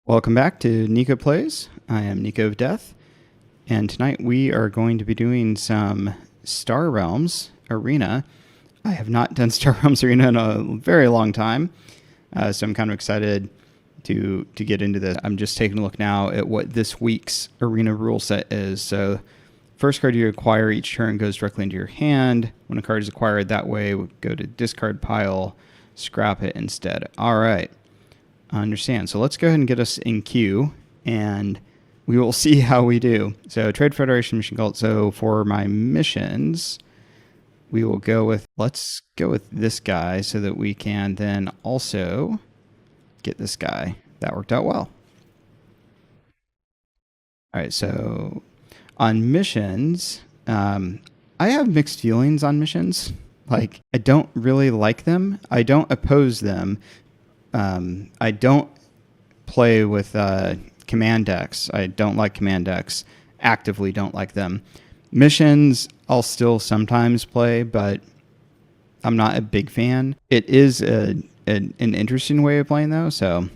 Welcome back to Nico Plays. I am Nico of Death, and tonight we are going to be doing some Star Realms Arena. I have not done Star Realms Arena in a very long time, so I'm kind of excited to get into this. I'm just taking a look now at what this week's Arena rule set is. So, first card you acquire each turn goes directly into your hand. When a card is acquired that way, we go to discard pile, scrap it instead. All right. I understand. So let's go ahead and get us in queue, and we will see how we do. So Trade Federation Mission Cult. So for my missions, we will go with, let's go with this guy so that we can then also get this guy. That worked out well. All right, so on missions, I have mixed feelings on missions. Like, I don't really like them. I don't oppose them. I don't play with command decks. I don't like command decks. Actively don't like them. Missions, I'll still sometimes play, but I'm not a big fan. It is an interesting way of playing, though, so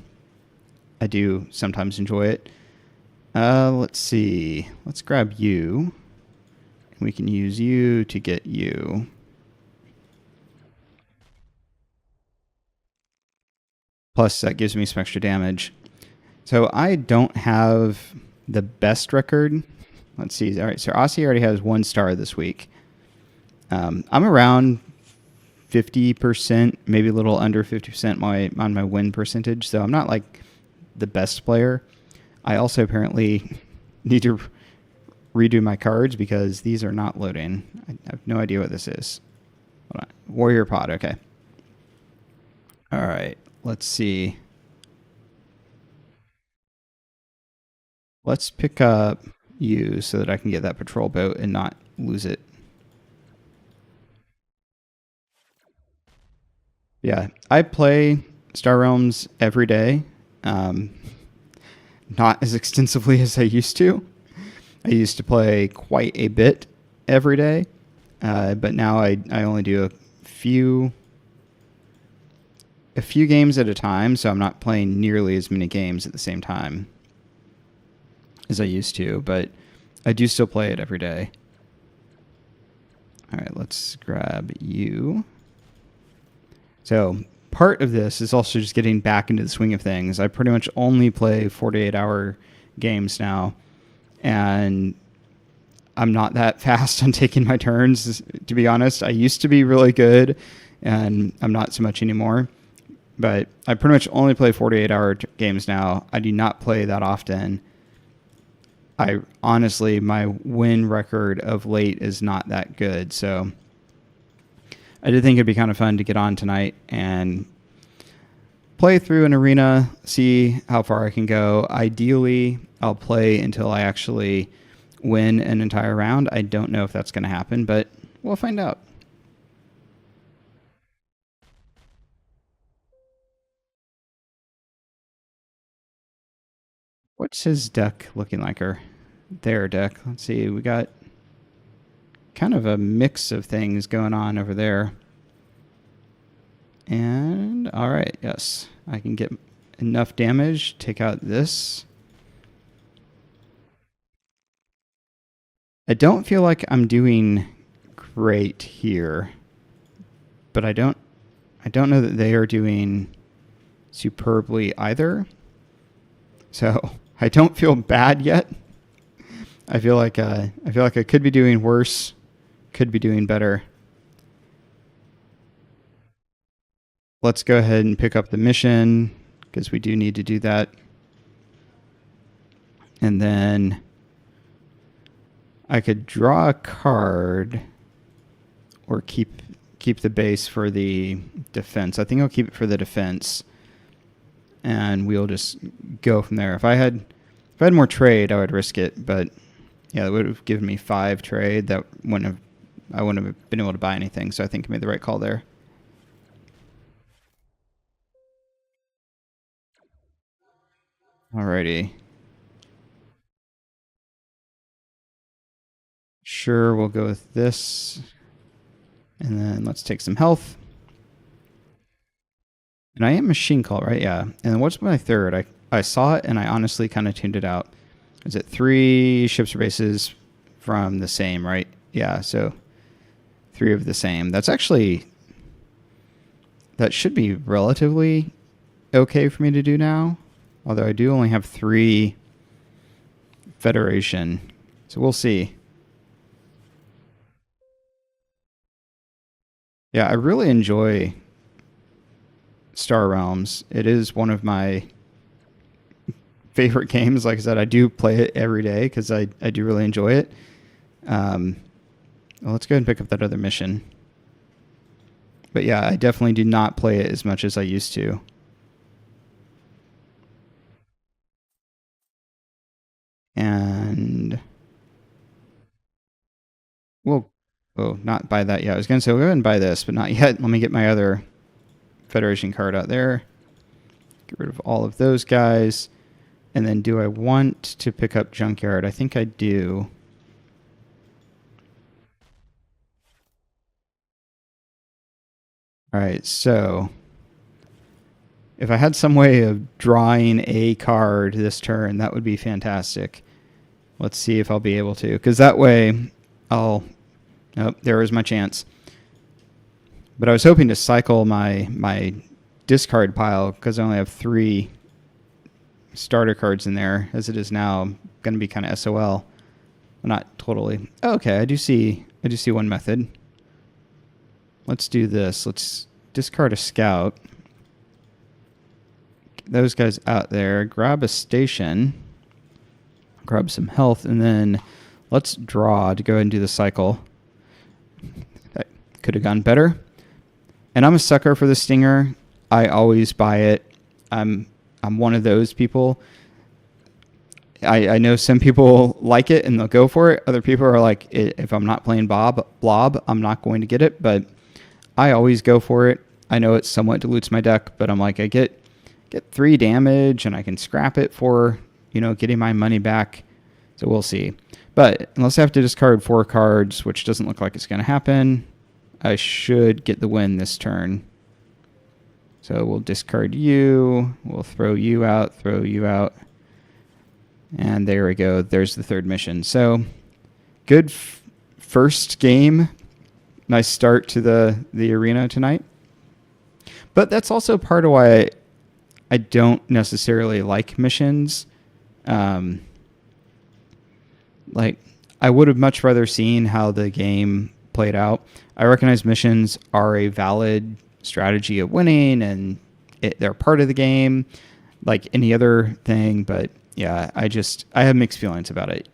I do sometimes enjoy it. Let's see. Let's grab you. We can use you to get you. Plus, that gives me some extra damage. So I don't have the best record. Let's see. All right, so Aussie already has 1 star this week. I'm around 50%, maybe a little under 50% on my win percentage. So I'm not like the best player. I also apparently need to redo my cards because these are not loading. I have no idea what this is. Hold on. Warrior Pod. Okay. All right. Let's see. Let's pick up you so that I can get that patrol boat and not lose it. Yeah, I play Star Realms every day. Not as extensively as I used to. I used to play quite a bit every day, but now I only do a few games at a time, so I'm not playing nearly as many games at the same time as I used to, but I do still play it every day. All right, let's grab you. So part of this is also just getting back into the swing of things. I pretty much only play 48-hour games now, and I'm not that fast on taking my turns, to be honest. I used to be really good, and I'm not so much anymore. But I pretty much only play 48-hour games now. I do not play that often. I honestly, my win record of late is not that good. So I did think it'd be kind of fun to get on tonight and play through an arena, see how far I can go. Ideally, I'll play until I actually win an entire round. I don't know if that's going to happen, but we'll find out. What's his deck looking like, or their deck? Let's see. We got kind of a mix of things going on over there. And, all right, yes. I can get enough damage, take out this. I don't feel like I'm doing great here, but I don't know that they are doing superbly either. So I don't feel bad yet. I feel like I could be doing worse, could be doing better. Let's go ahead and pick up the mission because we do need to do that. And then I could draw a card or keep the base for the defense. I think I'll keep it for the defense. And we'll just go from there. If I had more trade, I would risk it, but yeah, it would have given me 5 trade. I wouldn't have been able to buy anything, so I think I made the right call there. Alrighty. Sure, we'll go with this. And then let's take some health. And I am Machine Call, right? Yeah. And then what's my third? I saw it and I honestly kind of tuned it out. Is it 3 ships or bases from the same, right? Yeah, so 3 of the same. That should be relatively okay for me to do now. Although I do only have 3 Federation. So we'll see. Yeah, I really enjoy Star Realms. It is one of my favorite games. Like I said, I do play it every day because I do really enjoy it. Well, let's go ahead and pick up that other mission. But yeah, I definitely do not play it as much as I used to. And we'll, oh, not buy that yet. I was going to say, we'll go ahead and buy this, but not yet. Let me get my other Federation card out there. Get rid of all of those guys. And then do I want to pick up Junkyard? I think I do. All right, so if I had some way of drawing a card this turn, that would be fantastic. Let's see if I'll be able to, because that way I'll... Nope, there is my chance. But I was hoping to cycle my discard pile because I only have 3 starter cards in there. As it is now, I'm going to be kind of SOL. Well, not totally. Oh, okay, I do see one method. Let's do this. Let's discard a scout. Get those guys out there. Grab a station. Grab some health, and then let's draw to go ahead and do the cycle. That could have gone better. And I'm a sucker for the stinger. I always buy it. I'm one of those people. I know some people like it and they'll go for it. Other people are like, if I'm not playing Blob, I'm not going to get it. But I always go for it. I know it somewhat dilutes my deck, but I'm like, I get 3 damage and I can scrap it for, getting my money back. So we'll see. But unless I have to discard 4 cards, which doesn't look like it's going to happen, I should get the win this turn. So we'll discard you. We'll throw you out. And there we go. There's the 3rd mission. So good first game. Nice start to the arena tonight. But that's also part of why I don't necessarily like missions. Like, I would have much rather seen how the game played out. I recognize missions are a valid strategy of winning, and they're part of the game, like any other thing. But yeah, I have mixed feelings about it.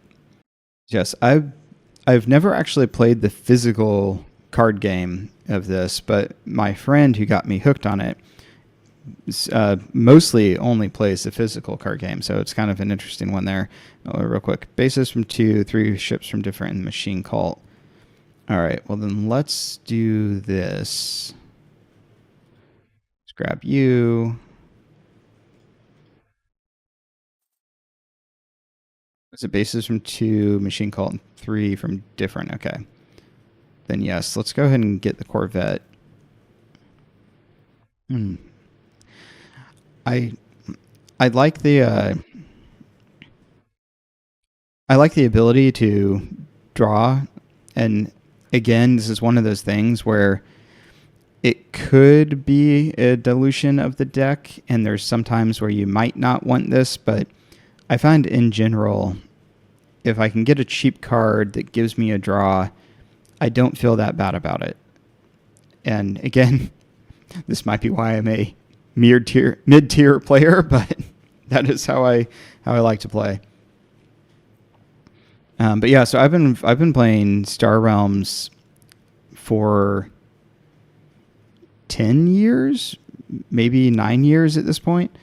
Yes, I've never actually played the physical card game of this, but my friend who got me hooked on it mostly only plays the physical card game, so it's kind of an interesting one there. Real quick, bases from 2, 3 ships from different machine cult. All right, well then let's do this. Let's grab you. Is it bases from 2, machine cult, and 3 from different? Okay. Then yes, let's go ahead and get the Corvette. I like the ability to draw, and again, this is one of those things where it could be a dilution of the deck, and there's some times where you might not want this, but I find in general, if I can get a cheap card that gives me a draw, I don't feel that bad about it. And again, this might be why I'm a mid-tier player, but that is how I like to play. But yeah, so I've been playing Star Realms for 10 years, maybe 9 years at this point.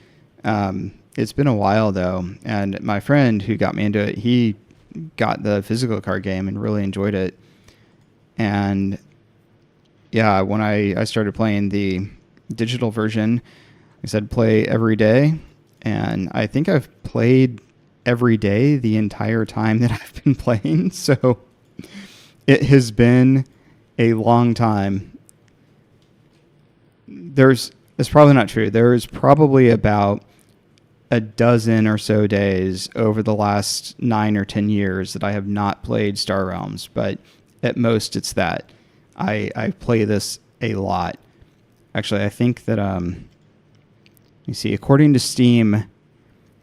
It's been a while though, and my friend who got me into it, he got the physical card game and really enjoyed it. And yeah, when I started playing the digital version, I said play every day, and I think I've played every day the entire time that I've been playing. So it has been a long time. It's probably not true. There is probably about a dozen or so days over the last 9 or 10 years that I have not played Star Realms, but at most it's that. I play this a lot. Actually, I think that you see, according to Steam,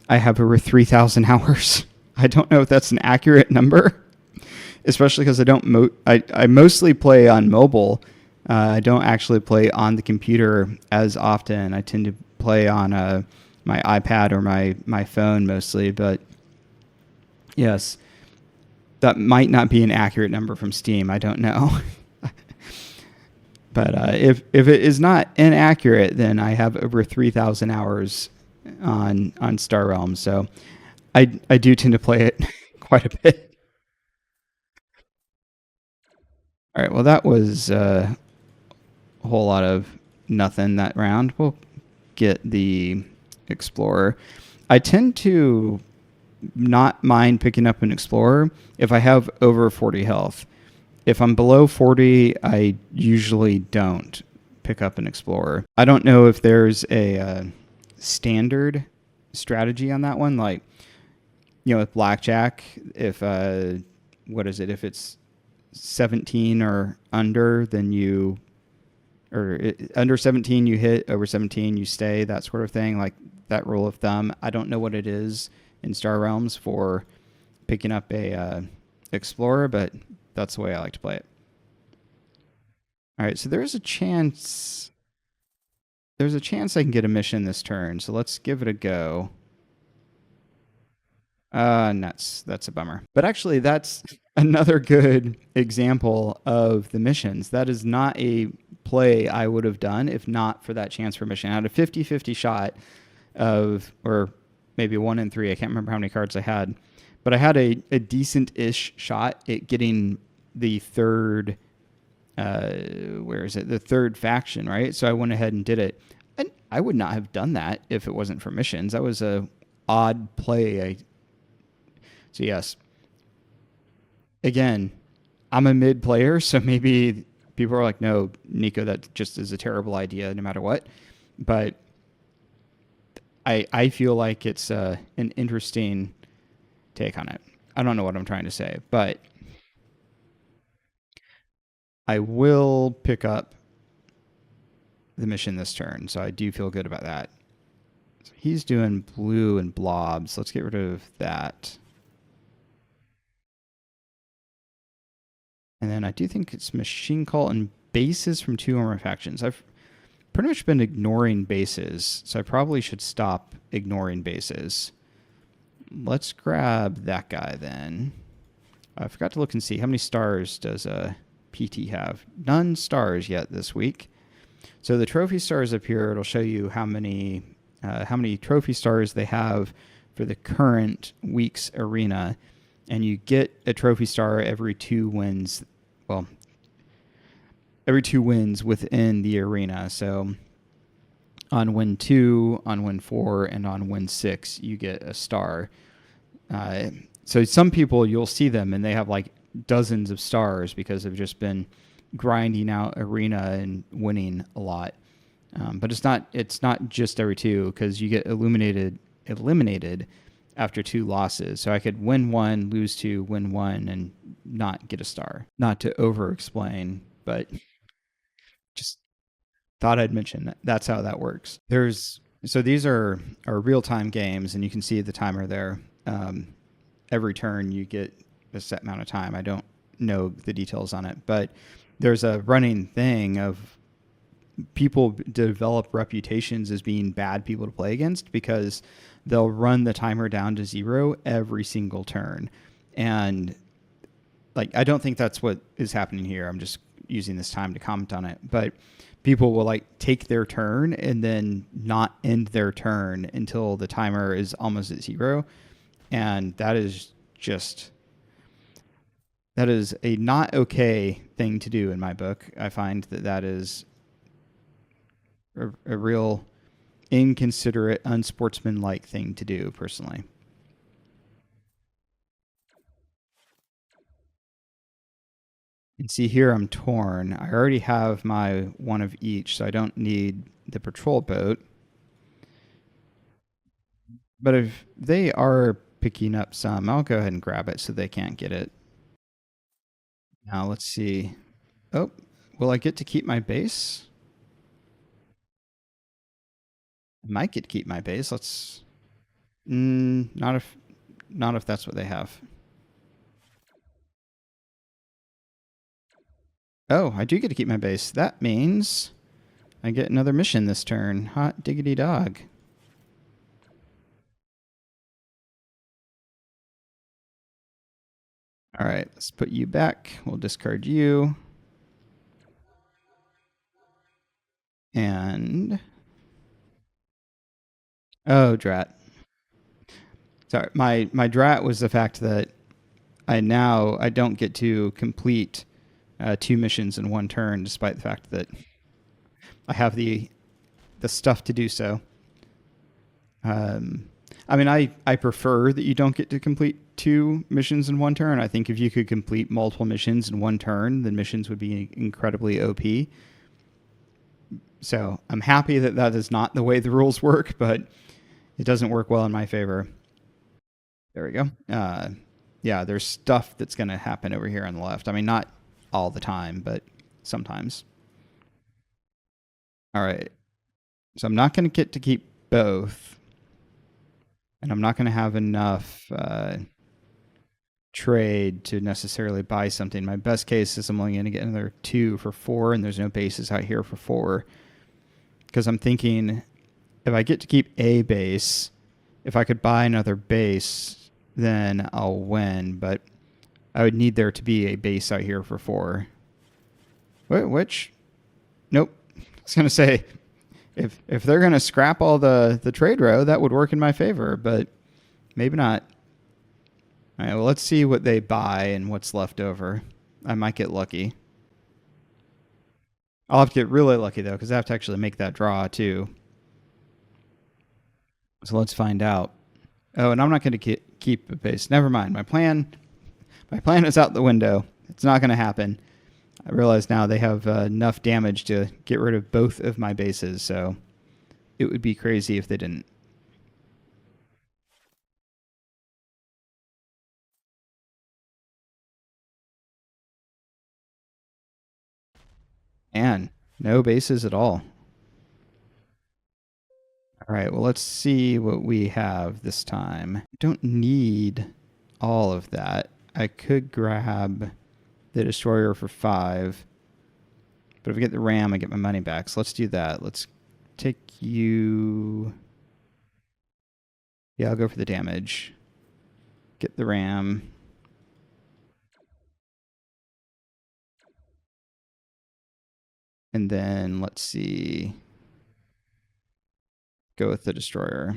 I have over 3,000 hours. I don't know if that's an accurate number, especially because I mostly play on mobile. I don't actually play on the computer as often. I tend to play on my iPad or my phone mostly. But yes, that might not be an accurate number from Steam. I don't know. But if it is not inaccurate, then I have over 3,000 hours on Star Realms. So I do tend to play it quite a bit. All right. Well, that was a whole lot of nothing that round. We'll get the Explorer. I tend to not mind picking up an Explorer if I have over 40 health. If I'm below 40, I usually don't pick up an Explorer. I don't know if there's a standard strategy on that one. Like, with Blackjack, if, what is it? If it's 17 or under, then under 17 you hit, over 17 you stay, that sort of thing, like that rule of thumb. I don't know what it is in Star Realms for picking up a Explorer, but that's the way I like to play it. All right, so there's a chance I can get a mission this turn, so let's give it a go. Nuts. That's a bummer. But actually, that's another good example of the missions. That is not a play I would have done if not for that chance for mission. I had a 50-50 shot of, or maybe 1 in 3. I can't remember how many cards I had, but I had a decent-ish shot at getting the third, where is it? The third faction, right? So I went ahead and did it. And I would not have done that if it wasn't for missions. That was a odd play. So yes, again, I'm a mid player, so maybe people are like, no, Nico, that just is a terrible idea no matter what. But I feel like it's an interesting take on it. I don't know what I'm trying to say, but I will pick up the mission this turn, so I do feel good about that. So he's doing blue and blobs. Let's get rid of that. And then I do think it's Machine Call and bases from 2 or more factions. I've pretty much been ignoring bases, so I probably should stop ignoring bases. Let's grab that guy then. I forgot to look and see how many stars does PT have. None stars yet this week. So the trophy stars up here, it'll show you how many trophy stars they have for the current week's arena. And you get a trophy star every 2 wins. Well, every 2 wins within the arena. So on win 2, on win 4, and on win 6, you get a star. So some people, you'll see them and they have like dozens of stars because they've just been grinding out arena and winning a lot. But it's not just every 2, because you get eliminated after 2 losses. So I could win 1, lose 2, win 1, and not get a star. Not to over-explain, but just thought I'd mention that. That's how that works. So these are real-time games, and you can see the timer there. Every turn you get a set amount of time. I don't know the details on it, but there's a running thing of people develop reputations as being bad people to play against because they'll run the timer down to 0 every single turn. And like, I don't think that's what is happening here. I'm just using this time to comment on it, but people will like take their turn and then not end their turn until the timer is almost at 0. And that is a not okay thing to do in my book. I find that is a real inconsiderate, unsportsmanlike thing to do, personally. And see here, I'm torn. I already have my one of each, so I don't need the patrol boat. But if they are picking up some, I'll go ahead and grab it so they can't get it. Now let's see. Oh, will I get to keep my base? I might get to keep my base. Let's. Not if that's what they have. Oh, I do get to keep my base. That means I get another mission this turn. Hot diggity dog. All right, let's put you back. We'll discard you. And oh, drat. Sorry, my drat was the fact that I don't get to complete two missions in one turn, despite the fact that I have the stuff to do so. Um, I mean, I prefer that you don't get to complete two missions in one turn. I think if you could complete multiple missions in one turn, then missions would be incredibly OP. So I'm happy that that is not the way the rules work, but it doesn't work well in my favor. There we go. Yeah, there's stuff that's going to happen over here on the left. I mean, not all the time, but sometimes. All right. So I'm not going to get to keep both. And I'm not going to have enough trade to necessarily buy something. My best case is I'm only going to get another 2 for 4, and there's no bases out here for 4. Because I'm thinking if I get to keep a base, if I could buy another base, then I'll win. But I would need there to be a base out here for 4. Which? Nope. I was going to say, if they're going to scrap all the trade row, that would work in my favor, but maybe not. All right, well, let's see what they buy and what's left over. I might get lucky. I'll have to get really lucky, though, because I have to actually make that draw, too. So let's find out. Oh, and I'm not going to keep a base. Never mind. My plan is out the window. It's not going to happen. I realize now they have enough damage to get rid of both of my bases, so it would be crazy if they didn't. And no bases at all. All right, well, let's see what we have this time. I don't need all of that. I could grab the destroyer for 5, but if I get the ram, I get my money back. So let's do that. Let's take you. Yeah, I'll go for the damage. Get the ram. And then let's see. Go with the destroyer.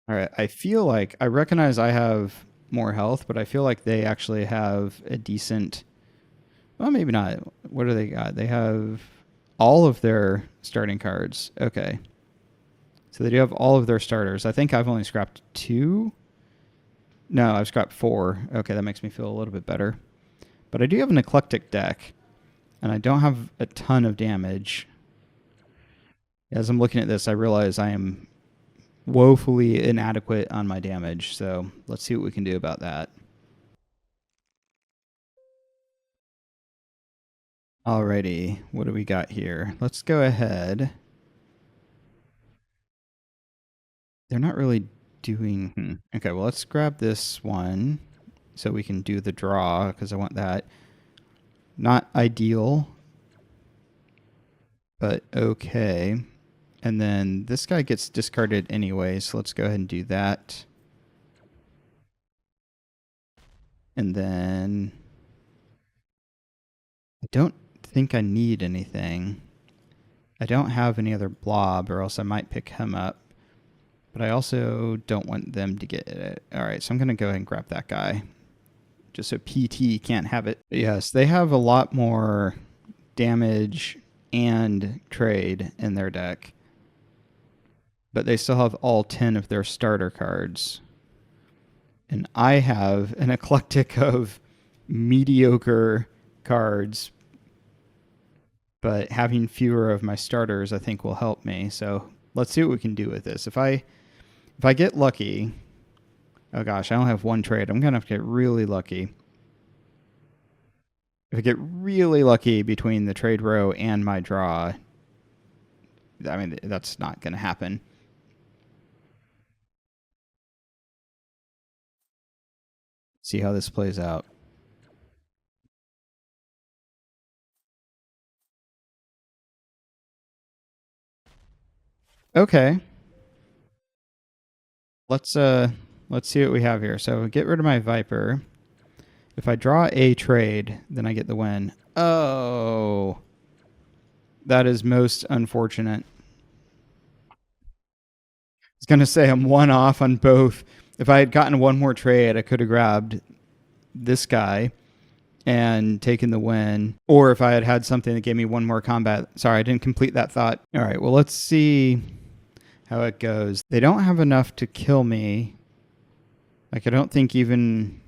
All right, I feel like I recognize I have more health, but I feel like they actually have a decent. Well, maybe not. What do they got? They have all of their starting cards. Okay. So they do have all of their starters. I think I've only scrapped 2. No, I've scrapped 4. Okay, that makes me feel a little bit better. But I do have an eclectic deck, and I don't have a ton of damage. As I'm looking at this, I realize I am woefully inadequate on my damage. So let's see what we can do about that. Alrighty, what do we got here? Let's go ahead. They're not really doing. Okay, well, let's grab this one so we can do the draw because I want that. Not ideal, but okay. And then this guy gets discarded anyway, so let's go ahead and do that. And then I don't think I need anything. I don't have any other blob, or else I might pick him up. But I also don't want them to get it. All right, so I'm going to go ahead and grab that guy. Just so PT can't have it. But yes, they have a lot more damage and trade in their deck. But they still have all 10 of their starter cards. And I have an eclectic of mediocre cards. But having fewer of my starters, I think, will help me. So let's see what we can do with this. If I If I get lucky, oh gosh, I only have one trade. I'm gonna have to get really lucky. If I get really lucky between the trade row and my draw, I mean, that's not gonna happen. See how this plays out. Okay. Let's see what we have here. So get rid of my Viper. If I draw a trade, then I get the win. Oh, that is most unfortunate. I was gonna say I'm one off on both. If I had gotten one more trade, I could have grabbed this guy and taken the win. Or if I had had something that gave me one more combat. Sorry, I didn't complete that thought. All right, well, let's see how it goes. They don't have enough to kill me. Like, I don't think even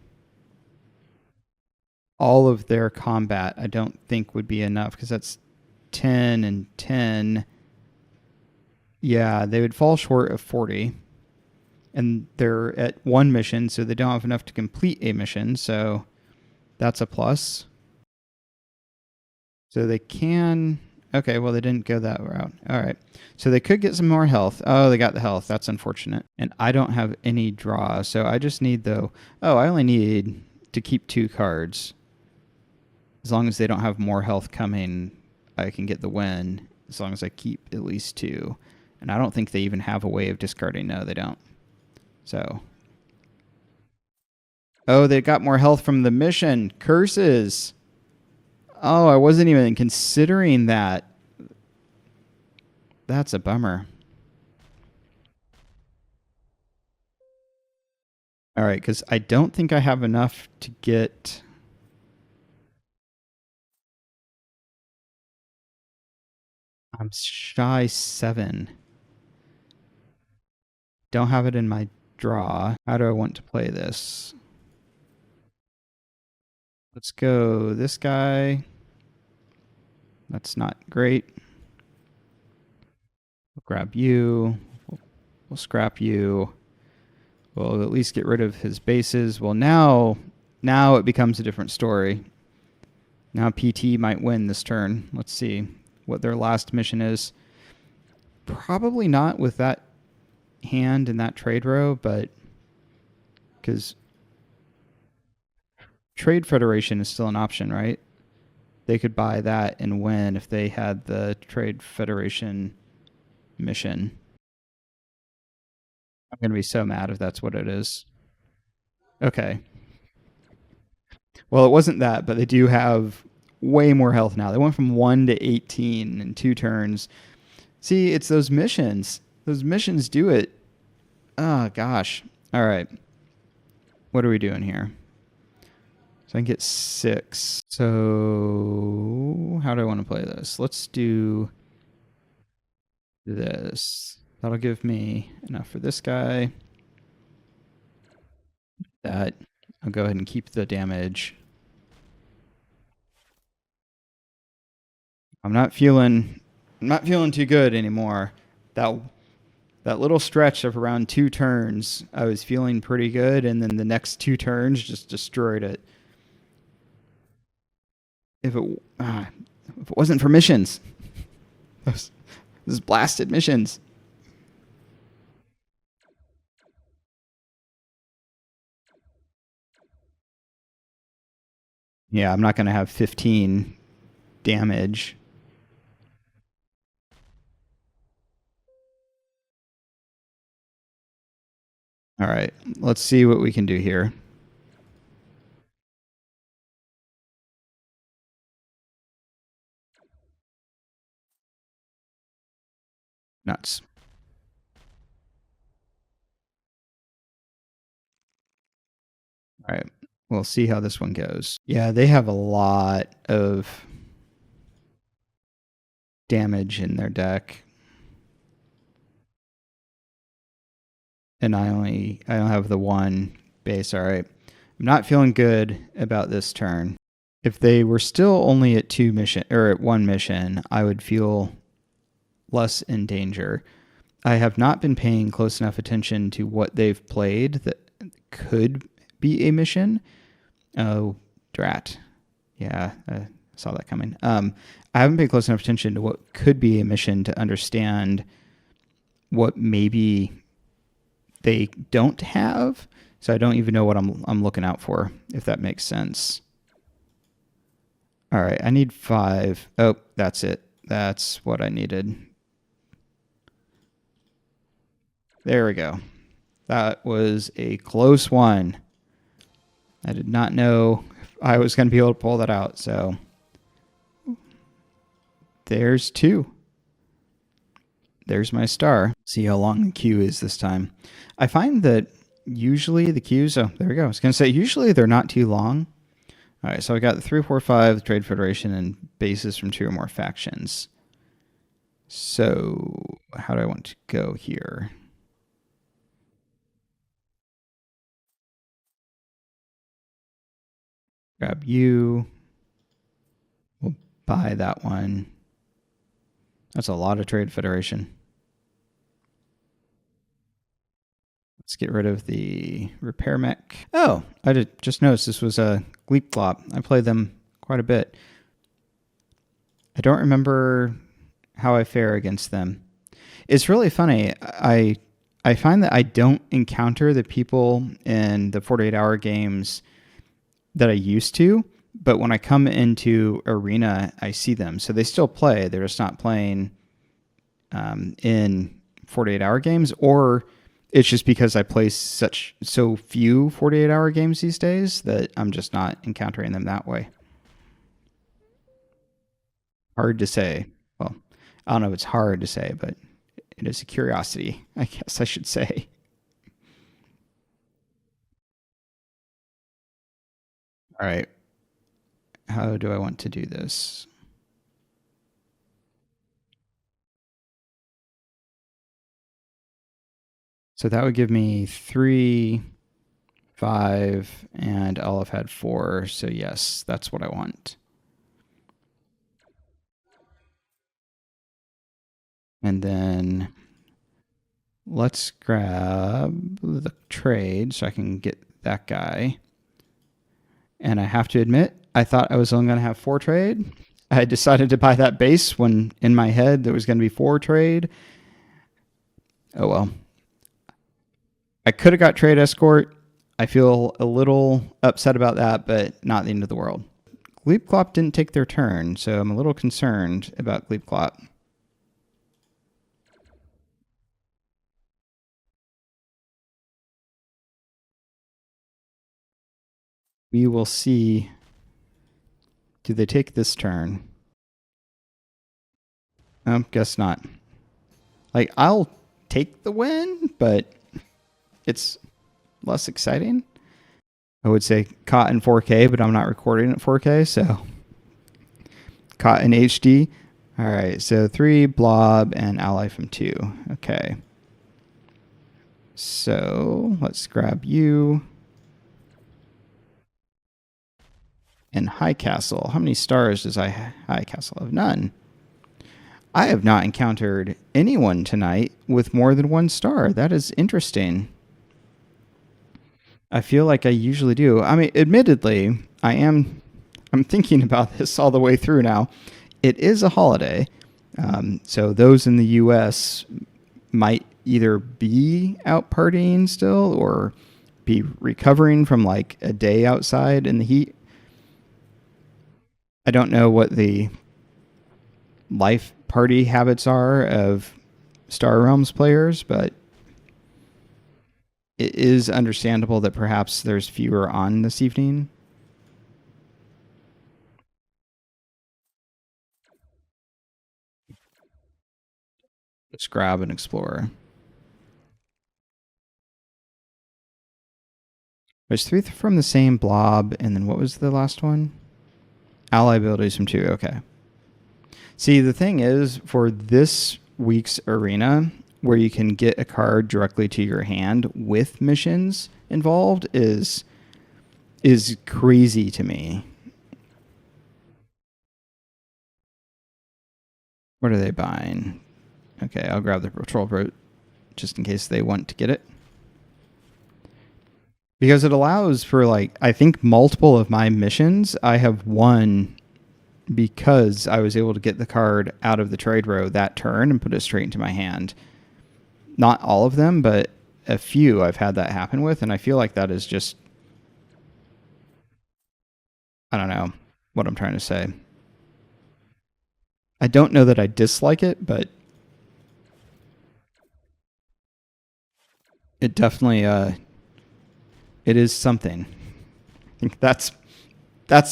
all of their combat, I don't think would be enough because that's 10 and 10. Yeah, they would fall short of 40. And they're at one mission, so they don't have enough to complete a mission. So that's a plus. So they can... Okay, well, they didn't go that route. All right. So they could get some more health. Oh, they got the health. That's unfortunate. And I don't have any draw, so I just need, though... Oh, I only need to keep 2 cards. As long as they don't have more health coming, I can get the win. As long as I keep at least 2. And I don't think they even have a way of discarding. No, they don't. So... Oh, they got more health from the mission. Curses. Oh, I wasn't even considering that. That's a bummer. All right, because I don't think I have enough to get... I'm shy 7. Don't have it in my draw. How do I want to play this? Let's go this guy. That's not great. We'll grab you. We'll scrap you. We'll at least get rid of his bases. Well, now it becomes a different story. Now PT might win this turn. Let's see what their last mission is. Probably not with that hand in that trade row, but because Trade Federation is still an option, right? They could buy that and win if they had the Trade Federation mission. I'm going to be so mad if that's what it is. Okay. Well, it wasn't that, but they do have way more health now. They went from 1 to 18 in 2 turns. See, it's those missions. Those missions do it. Oh, gosh. All right. What are we doing here? So I can get 6. So how do I want to play this? Let's do this. That'll give me enough for this guy. That. I'll go ahead and keep the damage. I'm not feeling too good anymore. That little stretch of around 2 turns, I was feeling pretty good, and then the next 2 turns just destroyed it. If it wasn't for missions, those blasted missions. Yeah, I'm not going to have 15 damage. All right, let's see what we can do here. Nuts. All right, we'll see how this one goes. Yeah, they have a lot of damage in their deck. And I only have the 1 base. All right. I'm not feeling good about this turn. If they were still only at 2 mission or at 1 mission, I would feel less in danger. I have not been paying close enough attention to what they've played that could be a mission. Oh, drat. Yeah, I saw that coming. I haven't paid close enough attention to what could be a mission to understand what maybe they don't have. So I don't even know what I'm looking out for, if that makes sense. All right, I need 5. Oh, that's it. That's what I needed. There we go. That was a close one. I did not know if I was going to be able to pull that out. So there's 2. There's my star. See how long the queue is this time. I find that usually the queues, oh, there we go. I was going to say, usually they're not too long. All right, so I got the 3, 4, 5, Trade Federation, and bases from 2 or more factions. So how do I want to go here? Grab you. We'll buy that one. That's a lot of Trade Federation. Let's get rid of the repair mech. Oh, I just noticed this was a Gleepglop. I played them quite a bit. I don't remember how I fare against them. It's really funny. I find that I don't encounter the people in the 48-hour games that I used to, but when I come into Arena, I see them. So they still play. They're just not playing in 48-hour games, or it's just because I play so few 48-hour games these days that I'm just not encountering them that way. Hard to say. Well, I don't know if it's hard to say, but it is a curiosity, I guess I should say. All right. How do I want to do this? So that would give me 3, 5, and I'll have had 4. So yes, that's what I want. And then let's grab the trade so I can get that guy. And I have to admit, I thought I was only going to have 4 trade. I decided to buy that base when in my head there was going to be 4 trade. Oh well. I could have got trade escort. I feel a little upset about that, but not the end of the world. Gleepglop didn't take their turn, so I'm a little concerned about Gleepglop. We will see. Do they take this turn? Guess not. Like, I'll take the win, but it's less exciting. I would say caught in 4K, but I'm not recording at 4K, so caught in HD. All right, so 3 blob and ally from 2. Okay. So let's grab you. And High Castle. How many stars does High Castle have? None. I have not encountered anyone tonight with more than 1 star. That is interesting. I feel like I usually do. I mean, admittedly, I'm thinking about this all the way through now. It is a holiday. So those in the U.S. might either be out partying still or be recovering from like a day outside in the heat. I don't know what the life party habits are of Star Realms players, but it is understandable that perhaps there's fewer on this evening. Let's grab an explorer. There's 3 from the same blob, and then what was the last one? Ally abilities from 2. Okay. See, the thing is, for this week's arena, where you can get a card directly to your hand with missions involved is crazy to me. What are they buying? Okay, I'll grab the patrol boat just in case they want to get it. Because it allows for, like, I think multiple of my missions I have won because I was able to get the card out of the trade row that turn and put it straight into my hand. Not all of them, but a few I've had that happen with, and I feel like that is just, I don't know what I'm trying to say. I don't know that I dislike it, but it definitely it is something. I think that's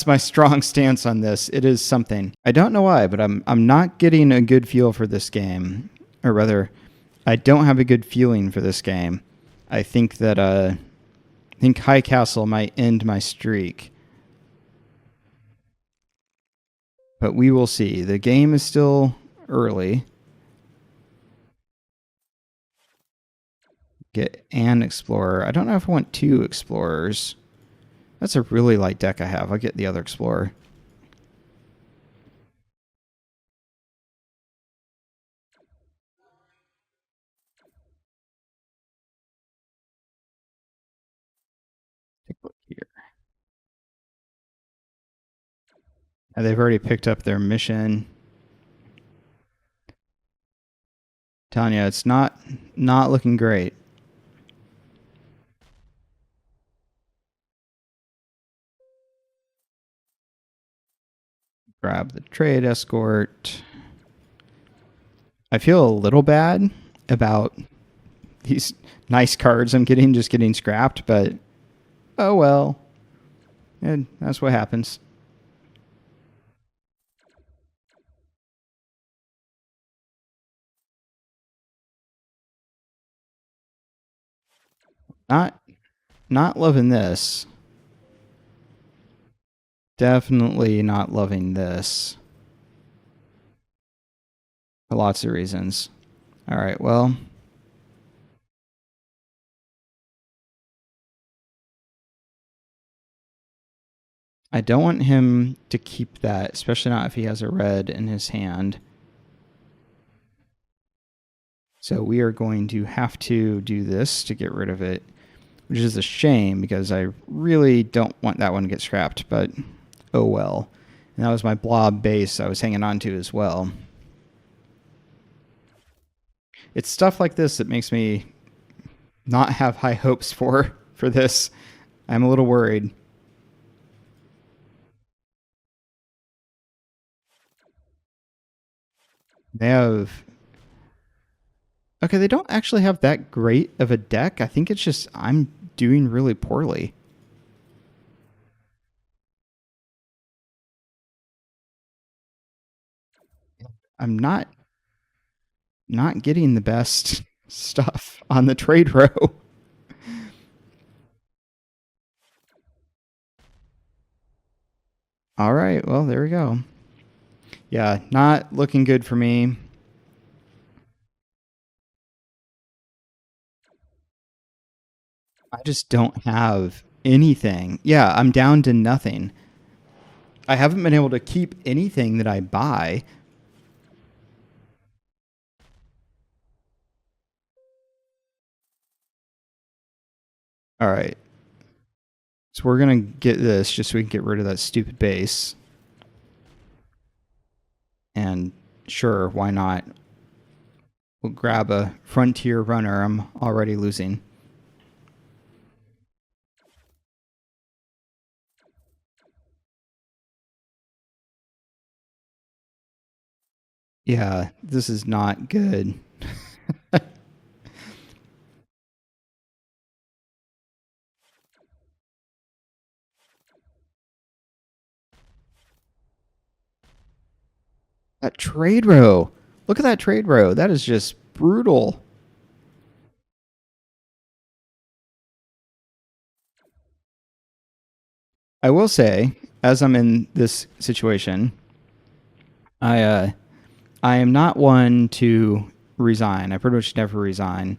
my strong stance on this. It is something. I don't know why, but I'm not getting a good feel for this game, or rather, I don't have a good feeling for this game. I think that I think High Castle might end my streak. But we will see. The game is still early. Get an explorer. I don't know if I want 2 explorers. That's a really light deck I have. I'll get the other explorer. Take a look here. And they've already picked up their mission. Telling you, it's not looking great. Grab the trade escort. I feel a little bad about these nice cards I'm getting just getting scrapped, but oh well. And that's what happens. Not loving this. Definitely not loving this. For lots of reasons. All right, well. I don't want him to keep that, especially not if he has a red in his hand. So we are going to have to do this to get rid of it, which is a shame because I really don't want that one to get scrapped, but oh well. And that was my blob base I was hanging on to as well. It's stuff like this that makes me not have high hopes for this. I'm a little worried. They have... Okay, they don't actually have that great of a deck. I think it's just I'm doing really poorly. I'm not getting the best stuff on the trade row. All right, well, there we go. Yeah, not looking good for me. I just don't have anything. Yeah, I'm down to nothing. I haven't been able to keep anything that I buy. All right. So we're going to get this just so we can get rid of that stupid base. And sure, why not? We'll grab a frontier runner. I'm already losing. Yeah, this is not good. That trade row. Look at that trade row. That is just brutal. I will say, as I'm in this situation, I am not one to resign. I pretty much never resign,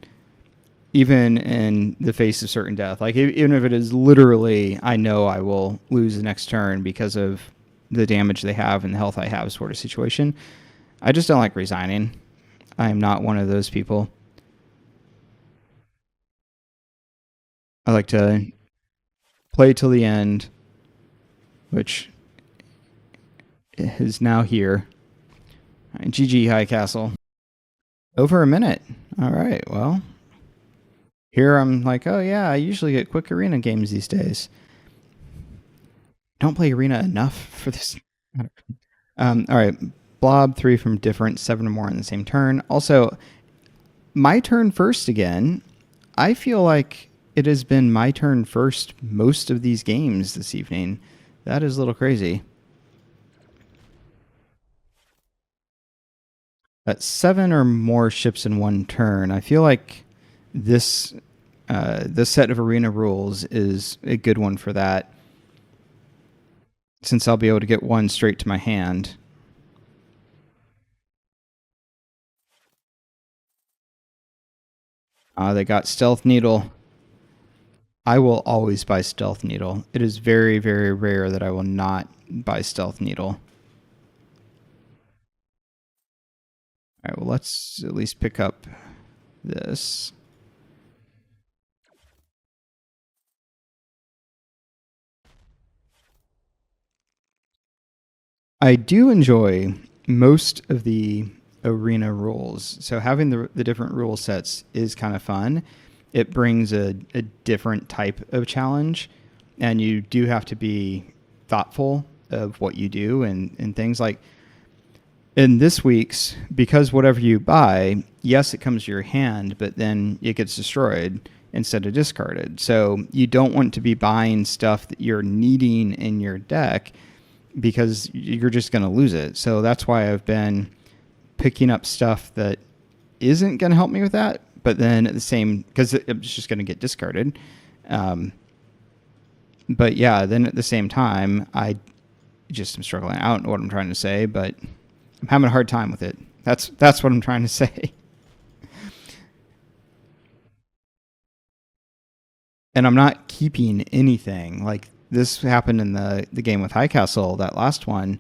even in the face of certain death. Like even if it is literally, I know I will lose the next turn because of the damage they have and the health I have, sort of situation. I just don't like resigning. I am not one of those people. I like to play till the end, which is now here. GG High Castle. Over a minute. All right. Well, here I'm like, oh yeah, I usually get quick arena games these days. Don't play arena enough for this. All right. Blob 3 from different, 7 or more in the same turn. Also, my turn first again. I feel like it has been my turn first most of these games this evening. That is a little crazy. At 7 or more ships in one turn. I feel like this this set of arena rules is a good one for that, since I'll be able to get one straight to my hand. They got Stealth Needle. I will always buy Stealth Needle. It is very, very rare that I will not buy Stealth Needle. All right, well, let's at least pick up this. I do enjoy most of the arena rules. So having the different rule sets is kind of fun. It brings a different type of challenge, and you do have to be thoughtful of what you do and things like in this week's, because whatever you buy, yes, it comes to your hand, but then it gets destroyed instead of discarded. So you don't want to be buying stuff that you're needing in your deck because you're just going to lose it. So that's why I've been picking up stuff that isn't going to help me with that, but then at the same, because it's just going to get discarded. But yeah, then at the same time, I just am struggling. I don't know what I'm trying to say, but I'm having a hard time with it. That's what I'm trying to say. And I'm not keeping anything. Like this happened in the game with High Castle, that last one.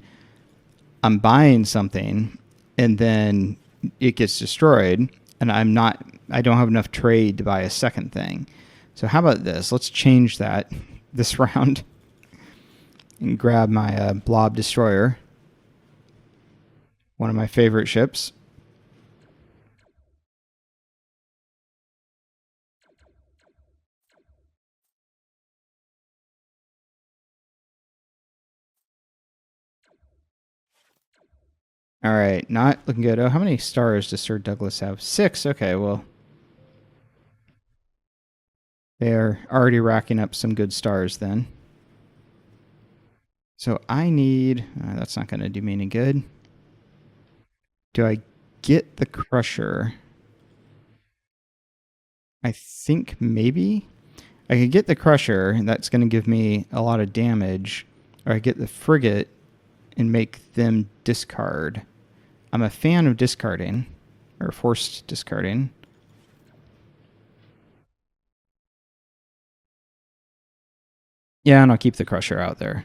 I'm buying something and then it gets destroyed and I don't have enough trade to buy a second thing. So how about this? Let's change that this round and grab my Blob Destroyer, one of my favorite ships. All right, not looking good. Oh, how many stars does Sir Douglas have? 6. Okay, well, they're already racking up some good stars then. So I need... that's not going to do me any good. Do I get the Crusher? I think maybe. I could get the Crusher, and that's going to give me a lot of damage. Or I get the Frigate and make them discard. I'm a fan of discarding, or forced discarding. Yeah, and I'll keep the Crusher out there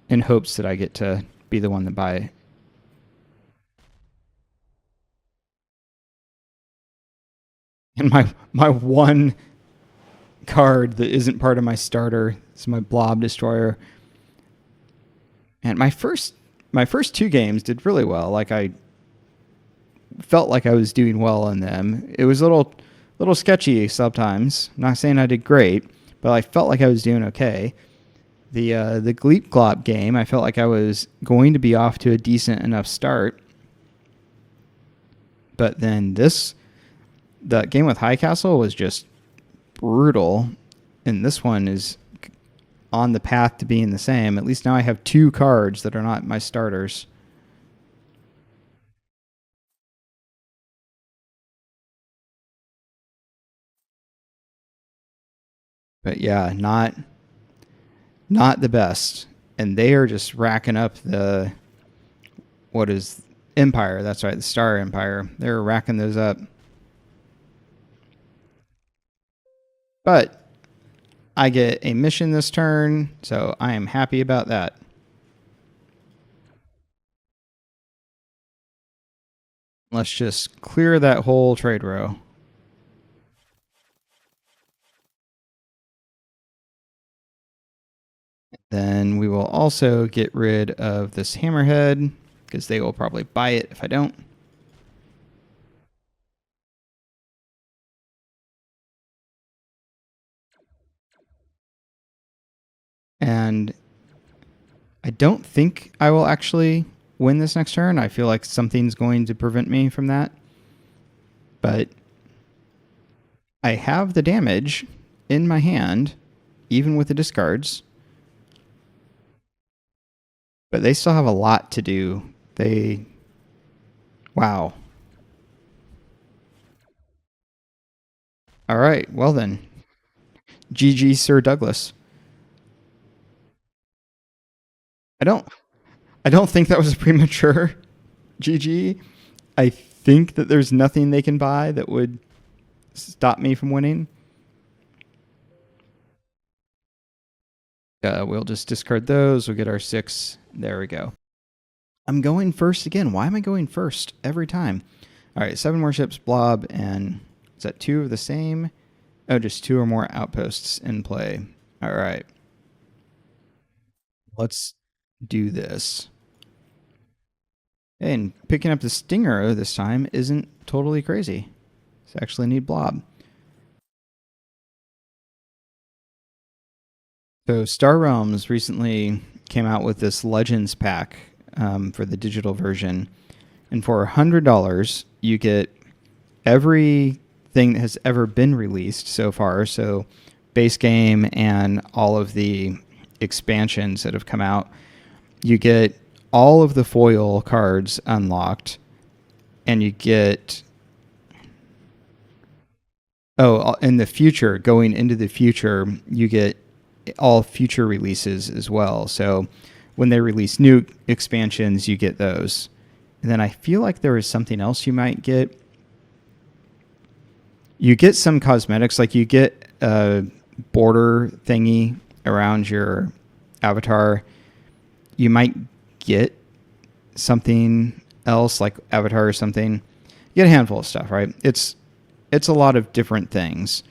in hopes that I get to be the one to buy it. And my one card that isn't part of my starter is my Blob Destroyer. And my first 2 games did really well. Like I felt like I was doing well in them. It was a little sketchy sometimes. I'm not saying I did great, but I felt like I was doing okay. The Gleep Glop game, I felt like I was going to be off to a decent enough start. But then the game with High Castle was just brutal, and this one is on the path to being the same. At least now I have 2 cards that are not my starters. But yeah, not the best. And they are just racking up the what is Empire. That's right, the Star Empire. They're racking those up. But I get a mission this turn, so I am happy about that. Let's just clear that whole trade row. Then we will also get rid of this hammerhead because they will probably buy it if I don't. And I don't think I will actually win this next turn. I feel like something's going to prevent me from that. But I have the damage in my hand, even with the discards. But they still have a lot to do. Wow. All right, well then. GG, Sir Douglas. I don't I don't think that was premature. GG. I think that there's nothing they can buy that would stop me from winning. We'll just discard those. We'll get our 6. There we go. I'm going first again. Why am I going first every time? All right, 7 more ships, blob, and is that 2 of the same? Oh, just 2 or more outposts in play. All right. Let's do this. And picking up the Stinger this time isn't totally crazy. It's actually need blob. So Star Realms recently came out with this Legends pack for the digital version. And for $100, you get everything that has ever been released so far. So base game and all of the expansions that have come out. You get all of the foil cards unlocked, and you get... Oh, in the future, going into the future, you get all future releases as well. So when they release new expansions, you get those. And then I feel like there is something else you might get. You get some cosmetics, like you get a border thingy around your avatar. You might get something else, like avatar or something. You get a handful of stuff, right? It's a lot of different things.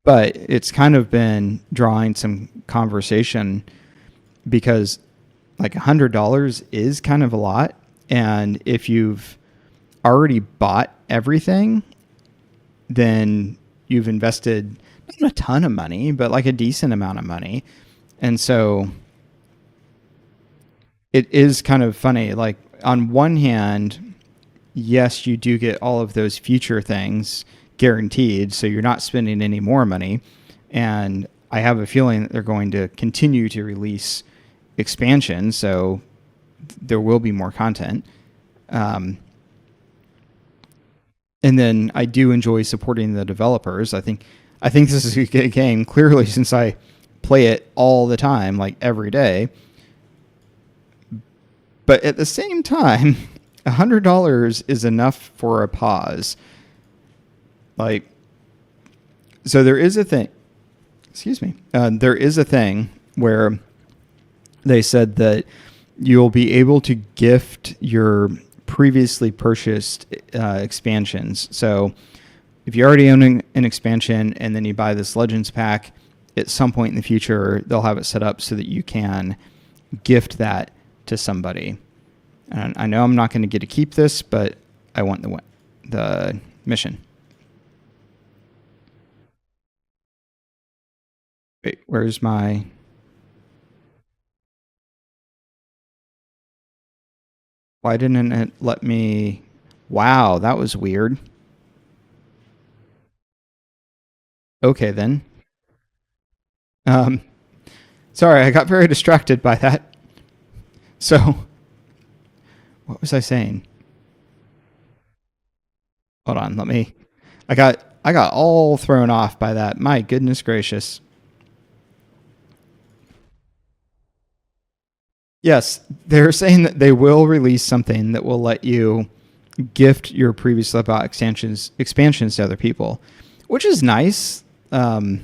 But it's kind of been drawing some conversation because like $100 is kind of a lot. And if you've already bought everything, then you've invested not a ton of money, but like a decent amount of money. And so it is kind of funny. Like on one hand, yes, you do get all of those future things guaranteed, so you're not spending any more money. And I have a feeling that they're going to continue to release expansions, so there will be more content. And then I do enjoy supporting the developers. I think this is a good game, clearly, since I play it all the time, like every day. But at the same time, $100 is enough for a pause. Like, so there is a thing, there is a thing where they said that you'll be able to gift your previously purchased expansions. So if you're already owning an expansion and then you buy this Legends pack, at some point in the future, they'll have it set up so that you can gift that to somebody. And I know I'm not going to get to keep this, but I want the mission. Wait, where's my... Why didn't it let me... Wow, that was weird. Okay, then. Sorry, I got very distracted by that. So, what was I saying? Hold on, let me... I got all thrown off by that. My goodness gracious. Yes, they're saying that they will release something that will let you gift your previously bought expansions to other people, which is nice. But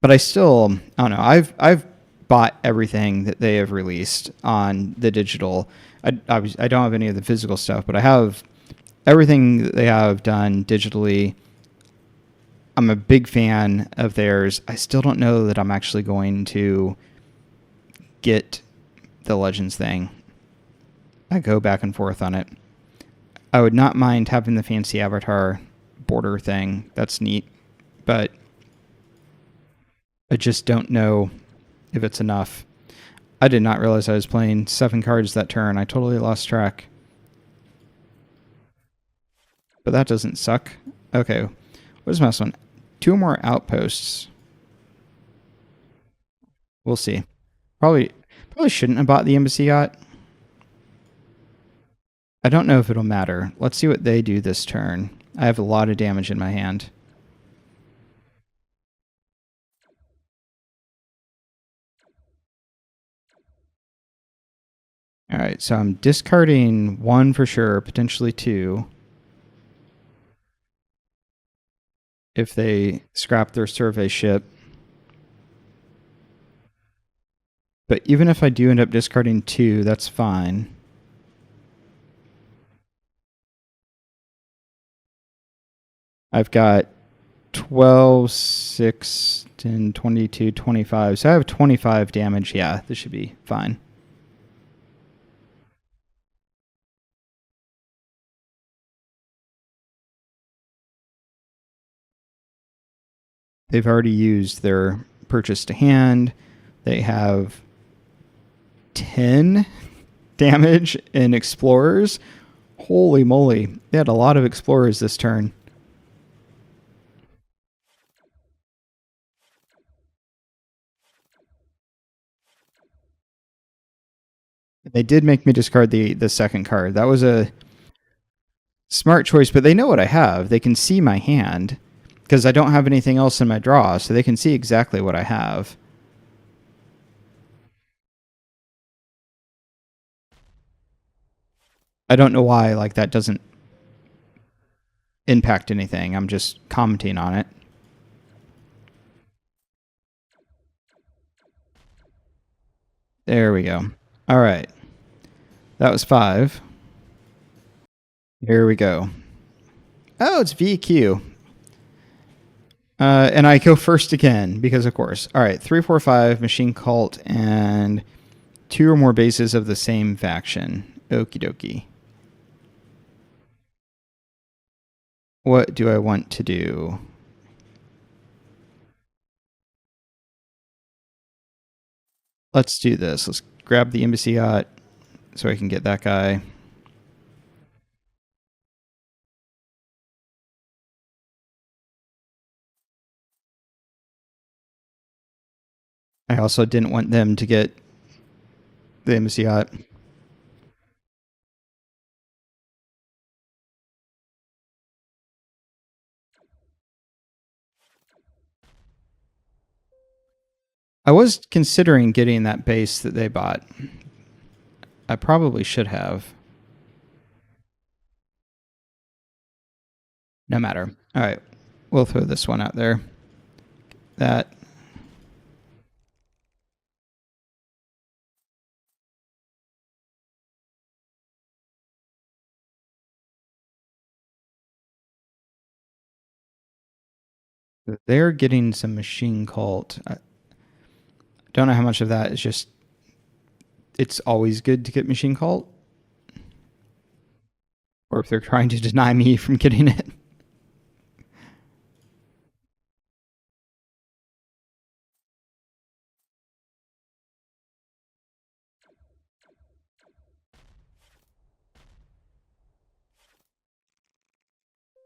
I still, I don't know. I've bought everything that they have released on the digital. I don't have any of the physical stuff, but I have everything that they have done digitally. I'm a big fan of theirs. I still don't know that I'm actually going to get the Legends thing. I go back and forth on it. I would not mind having the fancy avatar border thing. That's neat. But I just don't know if it's enough. I did not realize I was playing 7 cards that turn. I totally lost track. But that doesn't suck. Okay. What is my last one? 2 more outposts. We'll see. Probably shouldn't have bought the embassy yacht. I don't know if it'll matter. Let's see what they do this turn. I have a lot of damage in my hand. All right, so I'm discarding 1 for sure, potentially 2. If they scrap their survey ship. But even if I do end up discarding 2, that's fine. I've got 12, 6, 10, 22, 25. So I have 25 damage. Yeah, this should be fine. They've already used their purchase to hand. They have 10 damage in explorers. Holy moly. They had a lot of explorers this turn. They did make me discard the second card. That was a smart choice, but they know what I have. They can see my hand because I don't have anything else in my draw, so they can see exactly what I have. I don't know why like that doesn't impact anything. I'm just commenting on it. There we go. All right. That was 5. Here we go. Oh, it's VQ. And I go first again because, of course. All right, 3, 4, 5, Machine Cult, and 2 or more bases of the same faction. Okie dokie. What do I want to do? Let's do this. Let's grab the embassy yacht so I can get that guy. I also didn't want them to get the embassy yacht. I was considering getting that base that they bought. I probably should have. No matter. All right. We'll throw this one out there. That. They're getting some machine cult. I don't know how much of that is just. It's always good to get machine cult. Or if they're trying to deny me from getting it.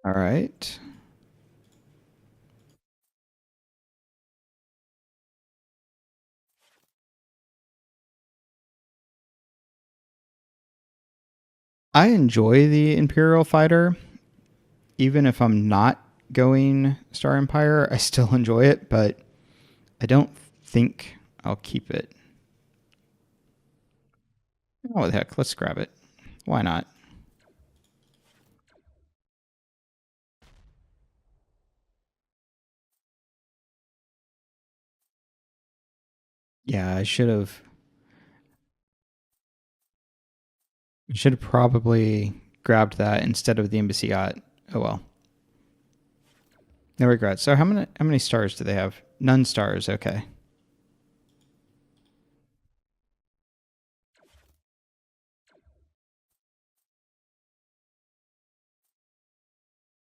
All right. I enjoy the Imperial Fighter. Even if I'm not going Star Empire, I still enjoy it, but I don't think I'll keep it. Oh, the heck. Let's grab it. Why not? Yeah, I should have. Should have probably grabbed that instead of the embassy yacht. Oh well. No regrets. So how many stars do they have? None stars. Okay.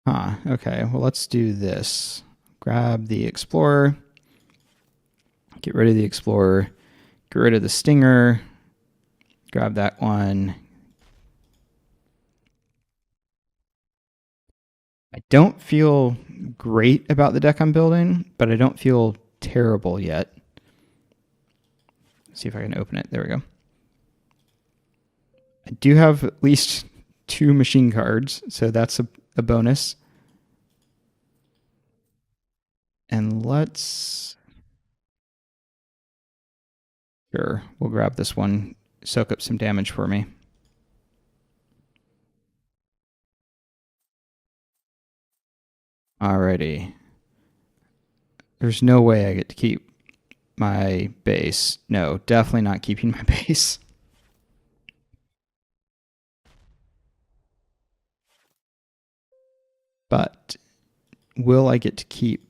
Huh. Okay. Well, let's do this. Grab the Explorer. Get rid of the Explorer. Get rid of the Stinger. Grab that one. I don't feel great about the deck I'm building, but I don't feel terrible yet. Let's see if I can open it. There we go. I do have at least 2 machine cards, so that's a bonus. And let's... Sure, we'll grab this one. Soak up some damage for me. Alrighty. There's no way I get to keep my base. No, definitely not keeping my base. But will I get to keep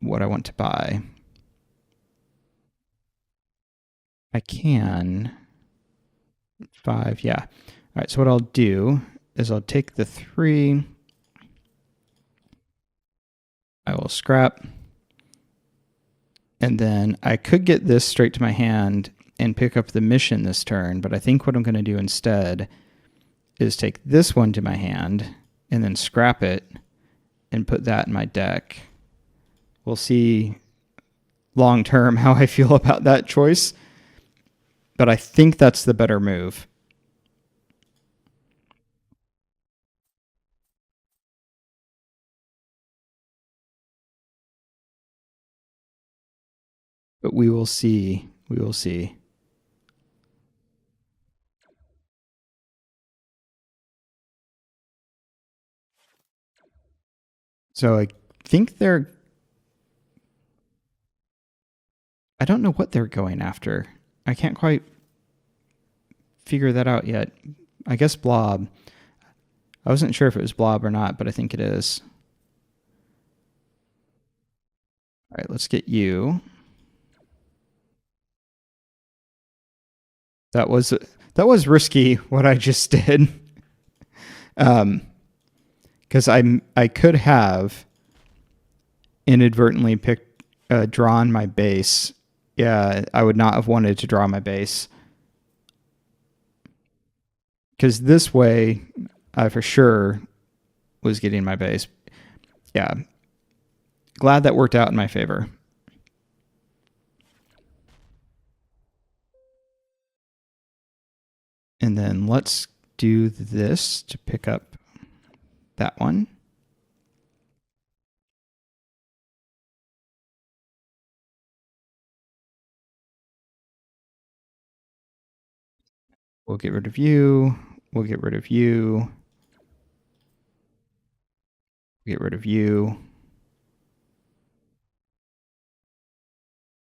what I want to buy? I can. 5, yeah. All right, so what I'll do is I'll take the 3. I will scrap. And then I could get this straight to my hand and pick up the mission this turn, but I think what I'm going to do instead is take this one to my hand and then scrap it and put that in my deck. We'll see long term how I feel about that choice, but I think that's the better move. But we will see. We will see. So I think they're... I don't know what they're going after. I can't quite figure that out yet. I guess Blob. I wasn't sure if it was Blob or not, but I think it is. All right, let's get you. That was risky what I just did. Because I could have inadvertently drawn my base. Yeah, I would not have wanted to draw my base. Because this way, I for sure was getting my base. Yeah. Glad that worked out in my favor. And then let's do this to pick up that one. We'll get rid of you. We'll get rid of you. Get rid of you.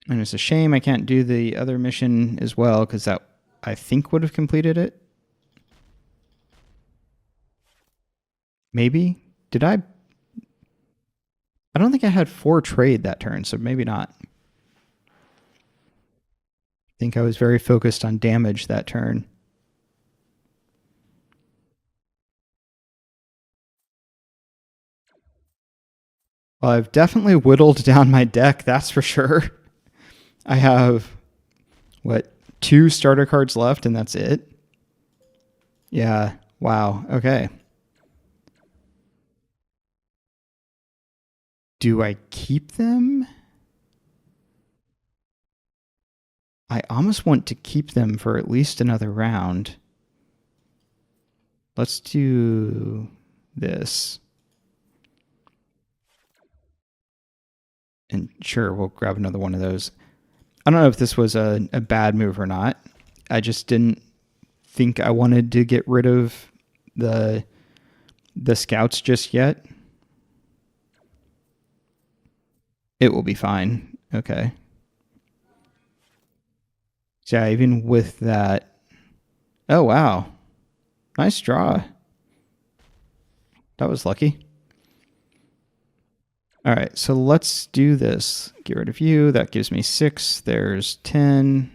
And it's a shame I can't do the other mission as well, because that, I think, would have completed it. Maybe? Did I? I don't think I had 4 trade that turn, so maybe not. I think I was very focused on damage that turn. Well, I've definitely whittled down my deck, that's for sure. I have, what, 2 starter cards left, and that's it? Yeah, wow, okay. Do I keep them? I almost want to keep them for at least another round. Let's do this. And sure, we'll grab another one of those. I don't know if this was a bad move or not. I just didn't think I wanted to get rid of the scouts just yet. It will be fine. Okay. So yeah, even with that... Oh, wow. Nice draw. That was lucky. All right, so let's do this. Get rid of you. That gives me 6. There's 10.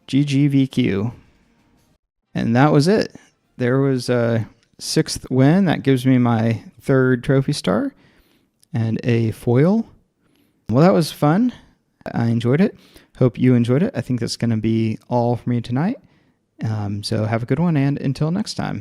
GGVQ. And that was it. There was a 6th win. That gives me my 3rd trophy star and a foil. Well, that was fun. I enjoyed it. Hope you enjoyed it. I think that's going to be all for me tonight. So have a good one, and until next time.